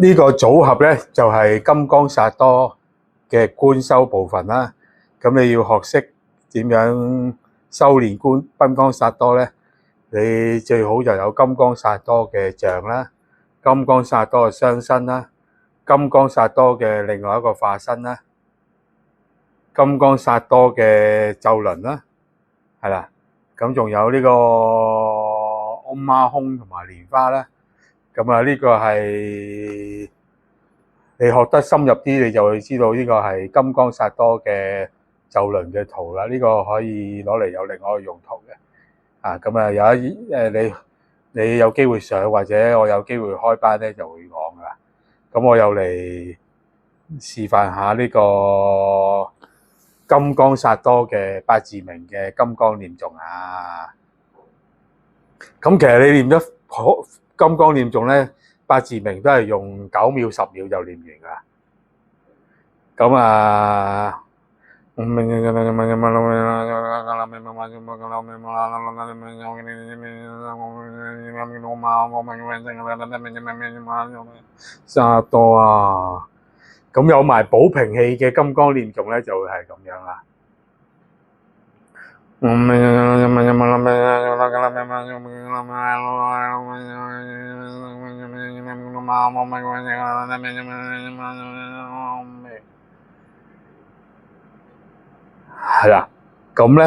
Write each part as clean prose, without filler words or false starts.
呢個組合咧就係金剛薩埵嘅觀修部分啦。咁你要學識點樣修練金剛薩埵咧，你最好就有金剛薩埵嘅像啦，金剛薩埵嘅雙身啦，金剛薩埵嘅另外一個化身啦，金剛薩埵嘅咒輪啦，係啦。咁仲有呢個嗡嘛空同埋蓮花啦。咁啊，呢個係你學得深入啲，你就會知道呢個係金剛薩埵嘅咒輪嘅圖啦。呢個可以攞嚟有另外一個用途嘅。咁啊，你有機會上，或者我有機會開班咧，就會講噶啦。咁我又嚟示範下呢個金剛薩埵嘅八字明嘅金剛念誦啊。咁其實你念咗金剛念誦咧，八字明都係用9秒10秒就念完噶。咁啊，薩埵啊！咁有埋保平氣嘅金剛念誦咧，就會係咁樣啦。係啦，咁咧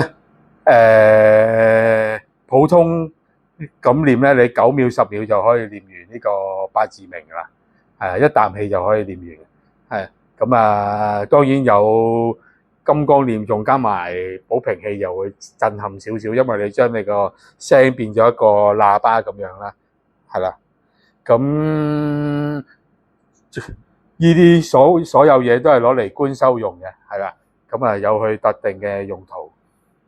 普通咁念咧，你9秒10秒就可以念完呢個八字明啦。一啖氣就可以念完。咁啊，當然有金剛念誦加埋保平氣，又會震撼少少，因為你將你個聲變咗一個喇叭咁樣啦。係啦，咁呢啲所有嘢都係攞嚟觀修用嘅。係啦，咁啊有佢特定嘅用途